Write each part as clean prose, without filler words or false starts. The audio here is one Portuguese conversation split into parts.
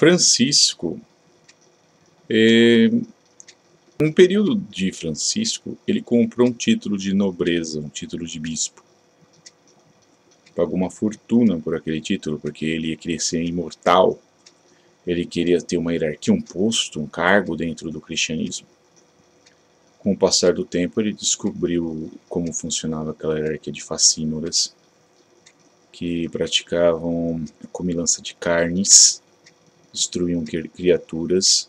Francisco, no período de Francisco, ele comprou um título de nobreza, um título de bispo. Pagou uma fortuna por aquele título, porque ele queria ser imortal, ele queria ter uma hierarquia, um posto, um cargo dentro do cristianismo. Com o passar do tempo, ele descobriu como funcionava aquela hierarquia de facínoras, que praticavam a comilança de carnes, destruíam criaturas,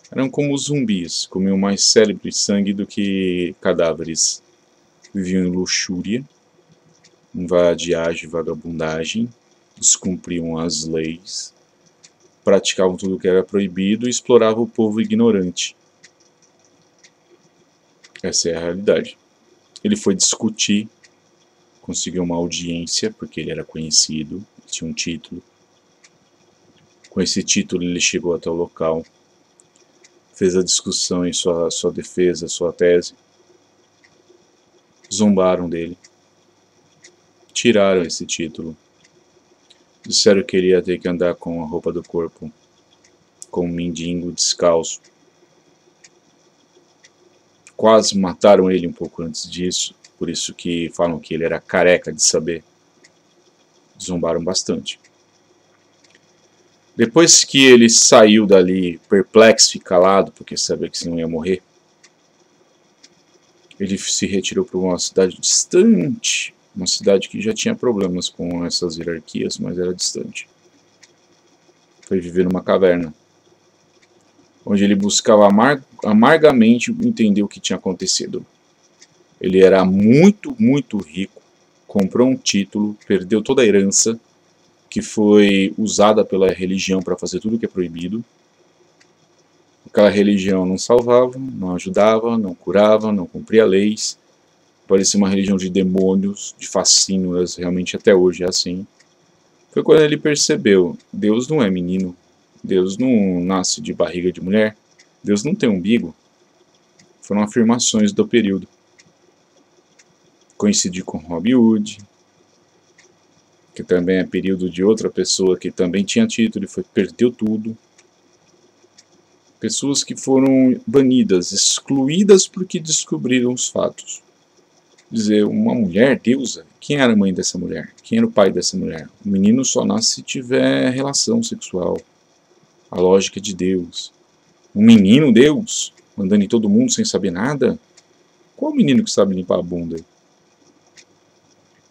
eram como zumbis, comiam mais cérebro e sangue do que cadáveres, viviam em luxúria, em vadiagem e vagabundagem, descumpriam as leis, praticavam tudo o que era proibido e exploravam o povo ignorante. Essa é a realidade. Ele foi discutir, conseguiu uma audiência, porque ele era conhecido, tinha um título. Com esse título ele chegou até o local, fez a discussão em sua defesa, sua tese. Zombaram dele. Tiraram esse título. Disseram que ele ia ter que andar com a roupa do corpo, com um mendigo descalço. Quase mataram ele um pouco antes disso, por isso que falam que ele era careca de saber. Zombaram bastante. Depois que ele saiu dali perplexo e calado, porque sabia que senão ia morrer, ele se retirou para uma cidade distante, uma cidade que já tinha problemas com essas hierarquias, mas era distante. Foi viver numa caverna, onde ele buscava amargamente entender o que tinha acontecido. Ele era muito, muito rico, comprou um título, perdeu toda a herança, que foi usada pela religião para fazer tudo o que é proibido. Aquela religião não salvava, não ajudava, não curava, não cumpria leis. Parecia uma religião de demônios, de facínoras, realmente até hoje é assim. Foi quando ele percebeu, Deus não é menino, Deus não nasce de barriga de mulher, Deus não tem umbigo. Foram afirmações do período. Coincidi com Robin Hood, que também é período de outra pessoa que também tinha título e perdeu tudo. Pessoas que foram banidas, excluídas porque descobriram os fatos. Dizer, uma mulher deusa, quem era a mãe dessa mulher? Quem era o pai dessa mulher? O menino só nasce se tiver relação sexual. A lógica de Deus. Um menino Deus, mandando em todo mundo sem saber nada? Qual menino que sabe limpar a bunda?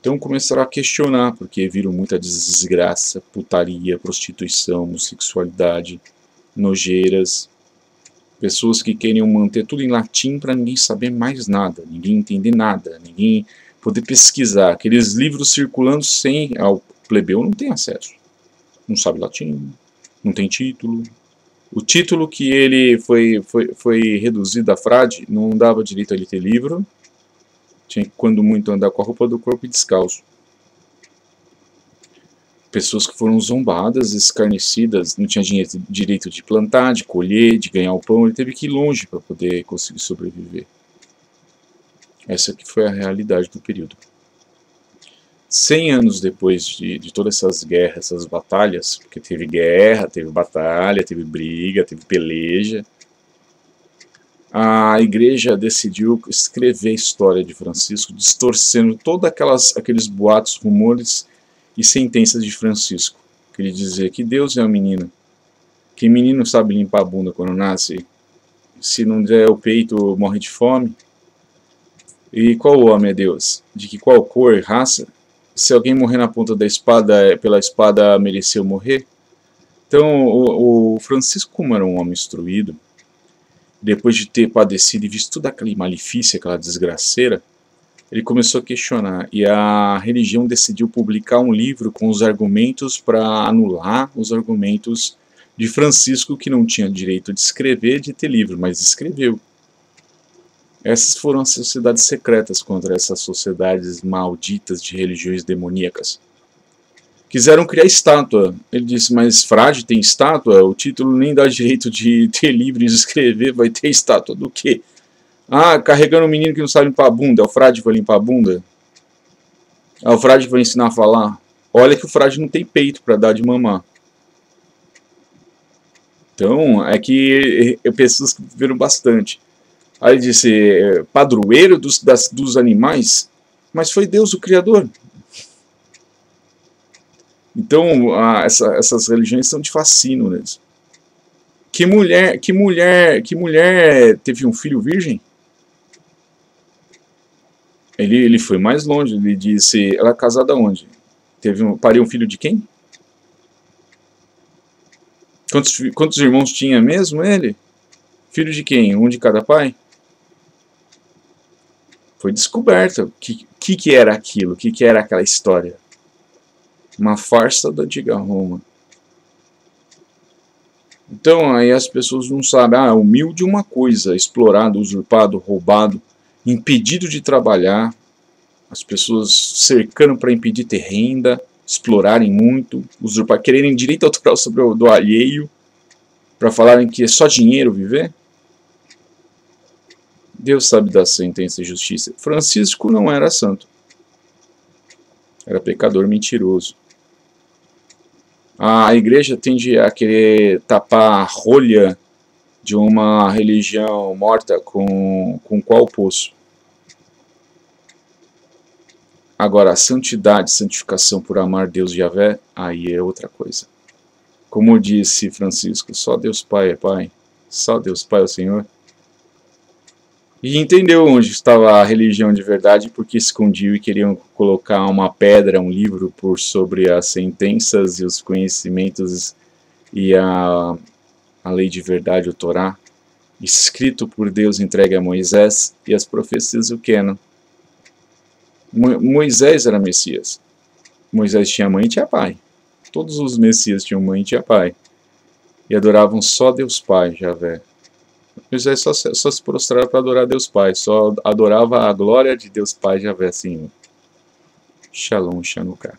Então começaram a questionar, porque viram muita desgraça, putaria, prostituição, homossexualidade, nojeiras. Pessoas que queriam manter tudo em latim para ninguém saber mais nada, ninguém entender nada, ninguém poder pesquisar. Aqueles livros circulando sem... O plebeu não tem acesso. Não sabe latim, não tem título. O título que ele foi reduzido a frade não dava direito a ele ter livro. Tinha que, quando muito, andar com a roupa do corpo e descalço. Pessoas que foram zombadas, escarnecidas, não tinha direito de plantar, de colher, de ganhar o pão. Ele teve que ir longe para poder conseguir sobreviver. Essa que foi a realidade do período. 100 anos depois de todas essas guerras, essas batalhas, porque teve guerra, teve batalha, teve briga, teve peleja, a igreja decidiu escrever a história de Francisco, distorcendo todos aqueles boatos, rumores e sentenças de Francisco. Que ele dizia que Deus é um menino, que menino sabe limpar a bunda quando nasce, se não der o peito morre de fome. E qual homem é Deus? De que qual cor, raça? Se alguém morrer na ponta da espada, pela espada mereceu morrer? Então o Francisco, como era um homem instruído, depois de ter padecido e visto toda aquela malefícia, aquela desgraceira, ele começou a questionar. E a religião decidiu publicar um livro com os argumentos para anular os argumentos de Francisco, que não tinha direito de escrever, de ter livro, mas escreveu. Essas foram as sociedades secretas contra essas sociedades malditas de religiões demoníacas. Quiseram criar estátua. Ele disse, mas frade tem estátua? O título nem dá direito de ter livro e de escrever, vai ter estátua do quê? Ah, carregando um menino que não sabe limpar a bunda, é o frade que vai limpar a bunda? É o frade que vai ensinar a falar? Olha que o frade não tem peito para dar de mamar. Então, é que pessoas que viveram bastante. Aí ele disse, padroeiro dos animais, mas foi Deus o Criador. Então, essas religiões são de fascínio neles. Que mulher teve um filho virgem? Ele foi mais longe, ele disse, ela é casada onde? Pariu um filho de quem? Quantos irmãos tinha mesmo ele? Filho de quem? Um de cada pai? Foi descoberto o que era aquilo, o que era aquela história. Uma farsa da antiga Roma. Então aí as pessoas não sabem, humilde uma coisa, explorado, usurpado, roubado, impedido de trabalhar, as pessoas cercando para impedir ter renda, explorarem muito, usurpar, quererem direito autoral sobre o do alheio, para falarem que é só dinheiro viver. Deus sabe da sentença e justiça. Francisco não era santo. Era pecador mentiroso. A igreja tende a querer tapar a rolha de uma religião morta com qual poço? Agora, a santidade, santificação por amar Deus e Yahvé, aí é outra coisa. Como disse Francisco, só Deus Pai é Pai, só Deus Pai é o Senhor. E entendeu onde estava a religião de verdade, porque escondiam e queriam colocar uma pedra, um livro sobre as sentenças e os conhecimentos e a lei de verdade, o Torá, escrito por Deus, entregue a Moisés, e as profecias o Quênon. Moisés era Messias. Moisés tinha mãe e tinha pai. Todos os Messias tinham mãe e tinha pai. E adoravam só Deus Pai, Yahvé. Moisés só se prostrava para adorar Deus Pai, só adorava a glória de Deus Pai, Yahvé, Senhor. Shalom, Chanukah.